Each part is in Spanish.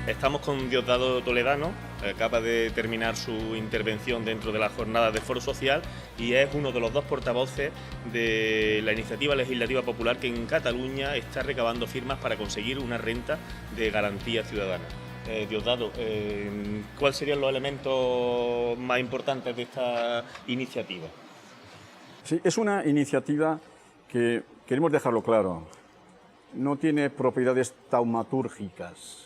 Estamos con Diosdado Toledano, acaba de terminar su intervención dentro de las jornadas de Foro Social y es uno de los dos portavoces de la iniciativa legislativa popular que en Cataluña está recabando firmas para conseguir una renta de garantía ciudadana. Diosdado, ¿cuáles serían los elementos más importantes de esta iniciativa? Sí, es una iniciativa que, queremos dejarlo claro, no tiene propiedades taumatúrgicas,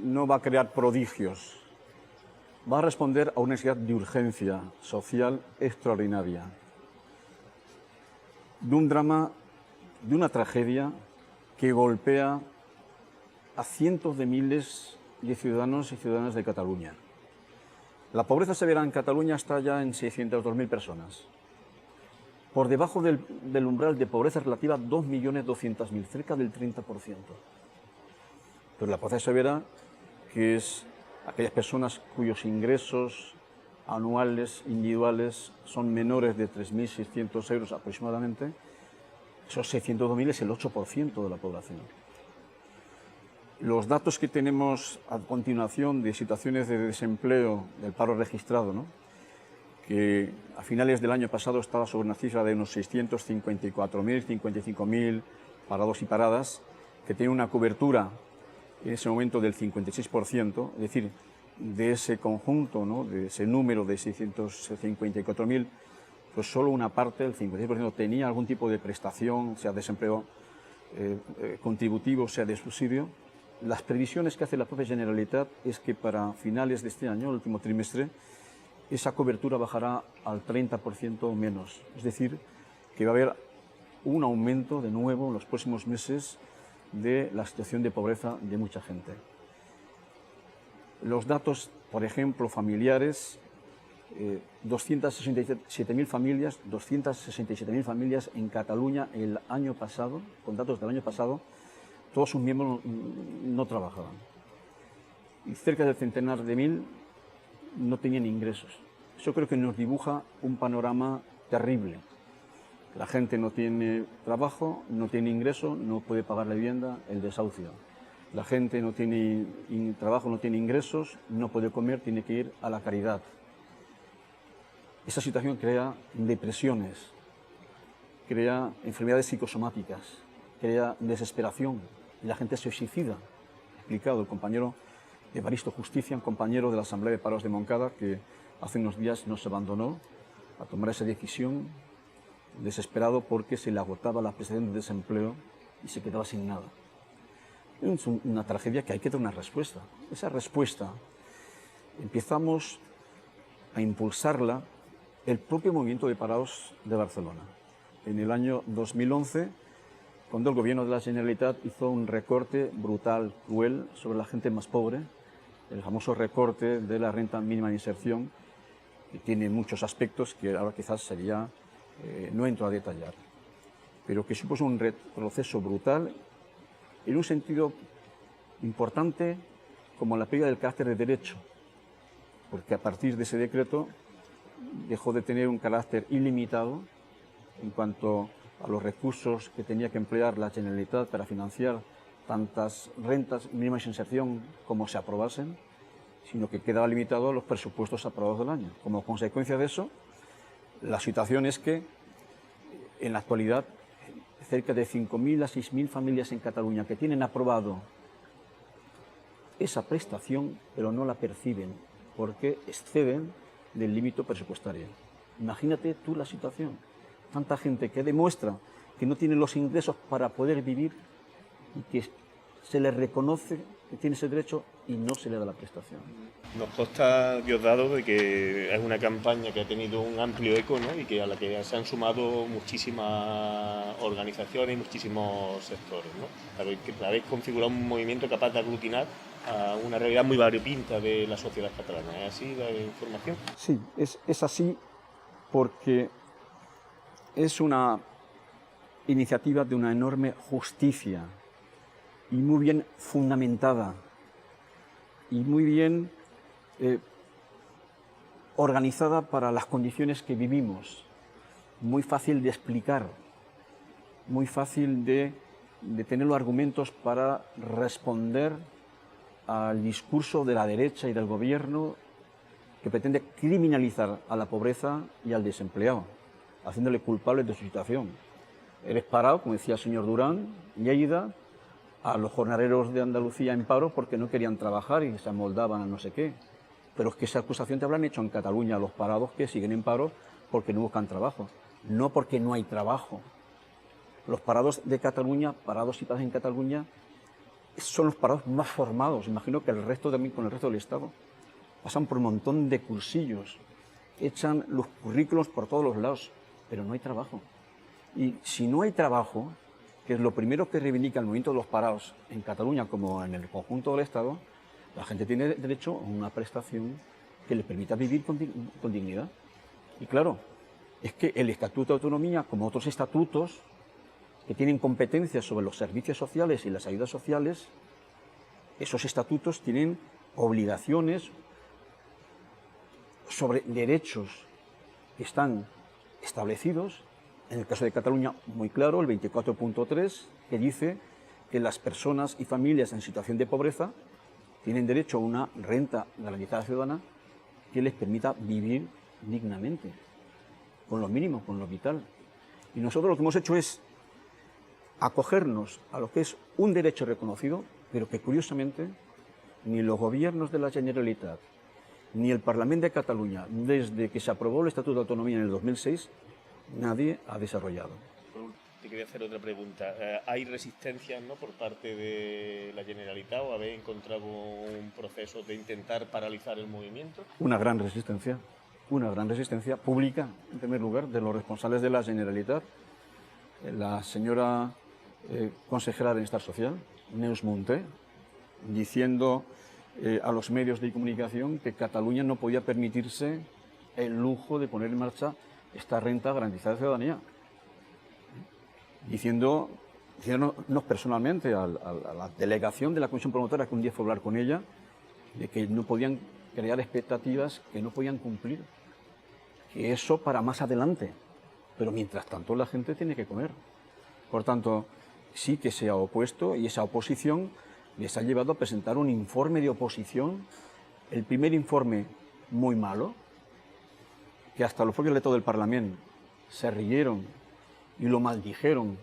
no va a crear prodigios, va a responder a una necesidad de urgencia social extraordinaria, de un drama, de una tragedia que golpea a cientos de miles de ciudadanos y ciudadanas de Cataluña. La pobreza severa en Cataluña está ya en 602.000 personas. Por debajo del umbral de pobreza relativa, 2.200.000, cerca del 30%. Pero la pobreza severa, que es aquellas personas cuyos ingresos anuales individuales son menores de 3.600 euros aproximadamente, esos 602.000 es el 8% de la población. Los datos que tenemos a continuación de situaciones de desempleo, del paro registrado, ¿no?, que a finales del año pasado estaba sobre una cifra de unos 654.000, 55.000 parados y paradas, que tiene una cobertura en ese momento del 56%, es decir, de ese conjunto, ¿no?, de ese número de 654.000, pues solo una parte, el 56%, tenía algún tipo de prestación, sea desempleo contributivo, sea de subsidio. Las previsiones que hace la propia Generalitat es que para finales de este año, el último trimestre, esa cobertura bajará al 30% o menos. Es decir, que va a haber un aumento de nuevo en los próximos meses de la situación de pobreza de mucha gente. Los datos, por ejemplo, familiares, 267.000 familias en Cataluña el año pasado, con datos del año pasado, todos sus miembros no trabajaban. Y cerca del centenar de mil no tenían ingresos. Eso creo que nos dibuja un panorama terrible. La gente no tiene trabajo, no tiene ingreso, no puede pagar la vivienda, el desahucio. La gente no tiene trabajo, no tiene ingresos, no puede comer, tiene que ir a la caridad. Esa situación crea depresiones, crea enfermedades psicosomáticas, crea desesperación y la gente se suicida. Ha explicado el compañero Evaristo Justicia, un compañero de la Asamblea de Parados de Moncada, que hace unos días nos abandonó a tomar esa decisión, desesperado porque se le agotaba la prestación de desempleo y se quedaba sin nada. Es una tragedia que hay que dar una respuesta. Esa respuesta empezamos a impulsarla el propio movimiento de parados de Barcelona. En el año 2011, cuando el gobierno de la Generalitat hizo un recorte brutal, cruel, sobre la gente más pobre, el famoso recorte de la renta mínima de inserción, que tiene muchos aspectos que ahora quizás sería, no entro a detallar, pero que supuso un retroceso brutal en un sentido importante como la pérdida del carácter de derecho, porque a partir de ese decreto dejó de tener un carácter ilimitado en cuanto a los recursos que tenía que emplear la Generalitat para financiar tantas rentas mínimas de inserción como se aprobasen, sino que quedaba limitado a los presupuestos aprobados del año. Como consecuencia de eso, la situación es que en la actualidad cerca de 5.000 a 6.000 familias en Cataluña que tienen aprobado esa prestación, pero no la perciben porque exceden del límite presupuestario. Imagínate tú la situación. Tanta gente que demuestra que no tiene los ingresos para poder vivir y que se le reconoce que tiene ese derecho y no se le da la prestación. Nos consta, Diosdado, de que es una campaña que ha tenido un amplio eco, ¿no?, y que a la que se han sumado muchísimas organizaciones y muchísimos sectores, ¿no? Habéis configurado un movimiento capaz de aglutinar a una realidad muy variopinta de la sociedad catalana. ¿Es así la información? Sí, es así porque es una iniciativa de una enorme justicia y muy bien fundamentada y muy bien organizada para las condiciones que vivimos, muy fácil de explicar, muy fácil de tener los argumentos para responder al discurso de la derecha y del gobierno que pretende criminalizar a la pobreza y al desempleado, haciéndole culpables de su situación. Eres parado, como decía el señor Durán, Lleida, a los jornaleros de Andalucía en paro porque no querían trabajar y se amoldaban a no sé qué. Pero es que esa acusación te habrán hecho en Cataluña a los parados que siguen en paro porque no buscan trabajo, no porque no hay trabajo. Los parados de Cataluña, parados y paradas en Cataluña, son los parados más formados, imagino que el resto también con el resto del Estado. Pasan por un montón de cursillos, echan los currículos por todos los lados, pero no hay trabajo. Y si no hay trabajo, que es lo primero que reivindica el movimiento de los parados en Cataluña como en el conjunto del Estado, la gente tiene derecho a una prestación que le permita vivir con dignidad. Y claro, es que el Estatuto de Autonomía, como otros estatutos que tienen competencias sobre los servicios sociales y las ayudas sociales, esos estatutos tienen obligaciones sobre derechos que están establecidos. En el caso de Cataluña, muy claro, el 24.3, que dice que las personas y familias en situación de pobreza tienen derecho a una renta garantizada ciudadana que les permita vivir dignamente, con lo mínimo, con lo vital. Y nosotros lo que hemos hecho es acogernos a lo que es un derecho reconocido, pero que curiosamente ni los gobiernos de la Generalitat ni el Parlamento de Cataluña, desde que se aprobó el Estatuto de Autonomía en el 2006, nadie ha desarrollado. Te quería hacer otra pregunta. ¿Hay resistencias, ¿no?, por parte de la Generalitat o habéis encontrado un proceso de intentar paralizar el movimiento? Una gran resistencia pública, en primer lugar, de los responsables de la Generalitat. La señora consejera de Bienestar Social, Neus Munté, diciendo a los medios de comunicación que Cataluña no podía permitirse el lujo de poner en marcha esta renta garantizada de ciudadanía, diciéndonos personalmente a la delegación de la Comisión Promotora, que un día fue a hablar con ella, de que no podían crear expectativas que no podían cumplir, que eso para más adelante, pero mientras tanto la gente tiene que comer. Por tanto, sí que se ha opuesto, y esa oposición les ha llevado a presentar un informe de oposición, el primer informe muy malo, que hasta los propios letrados del Parlamento se rieron y lo maldijeron,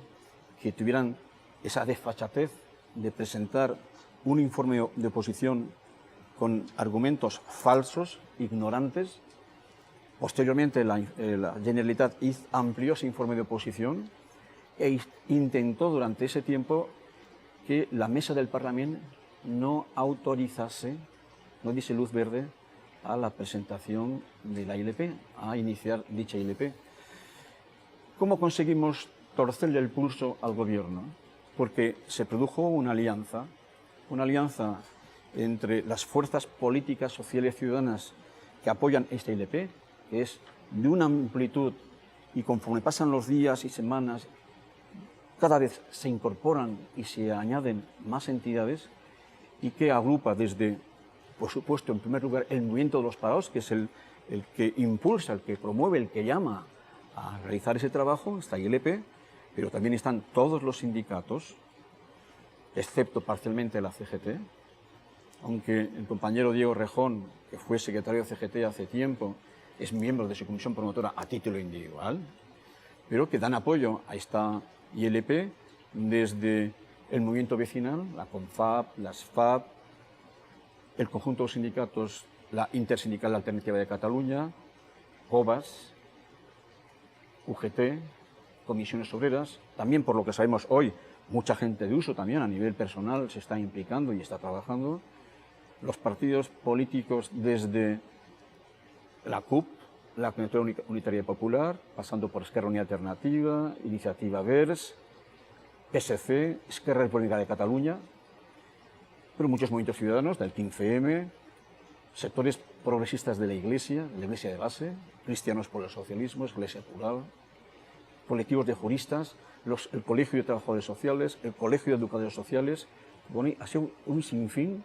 que tuvieran esa desfachatez de presentar un informe de oposición con argumentos falsos, ignorantes. Posteriormente la Generalitat amplió ese informe de oposición e intentó durante ese tiempo que la mesa del Parlamento no autorizase, no diese luz verde a la presentación de la ILP, a iniciar dicha ILP. ¿Cómo conseguimos torcerle el pulso al gobierno? Porque se produjo una alianza entre las fuerzas políticas, sociales y ciudadanas que apoyan esta ILP, que es de una amplitud, y conforme pasan los días y semanas, cada vez se incorporan y se añaden más entidades, y que agrupa desde, por supuesto, en primer lugar, el movimiento de los parados, que es el que impulsa, el que promueve, el que llama a realizar ese trabajo, esta ILP, pero también están todos los sindicatos, excepto parcialmente la CGT, aunque el compañero Diego Rejón, que fue secretario de CGT hace tiempo, es miembro de su comisión promotora a título individual, pero que dan apoyo a esta ILP desde el movimiento vecinal, la CONFAP, las FAP, el conjunto de sindicatos, la Intersindical Alternativa de Cataluña, COBAS, UGT, comisiones obreras, también por lo que sabemos hoy, mucha gente de uso también a nivel personal se está implicando y está trabajando, los partidos políticos desde la CUP, la Comunitat Unitària Popular, pasando por Esquerra Unida Alternativa, Iniciativa Verds, PSC, Esquerra Republicana de Cataluña, pero muchos movimientos ciudadanos del 15M, sectores progresistas de la Iglesia de base, Cristianos por el Socialismo, Iglesia Plural, colectivos de juristas, el Colegio de Trabajadores Sociales, el Colegio de Educadores Sociales. Bueno, ha sido un sinfín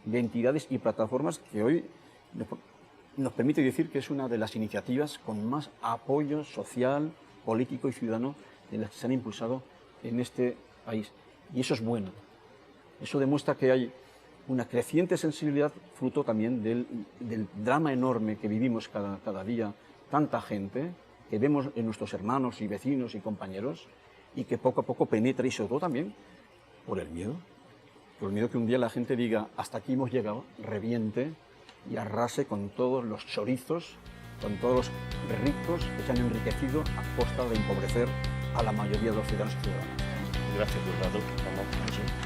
de entidades y plataformas que hoy nos permite decir que es una de las iniciativas con más apoyo social, político y ciudadano de las que se han impulsado en este país. Y eso es bueno. Eso demuestra que hay una creciente sensibilidad fruto también del drama enorme que vivimos cada día, tanta gente, que vemos en nuestros hermanos y vecinos y compañeros, y que poco a poco penetra, y sobre todo también por el miedo que un día la gente diga, hasta aquí hemos llegado, reviente y arrase con todos los chorizos, con todos los ricos que se han enriquecido a costa de empobrecer a la mayoría de los ciudadanos y ciudadanas. Gracias por el dato. Vamos, sí.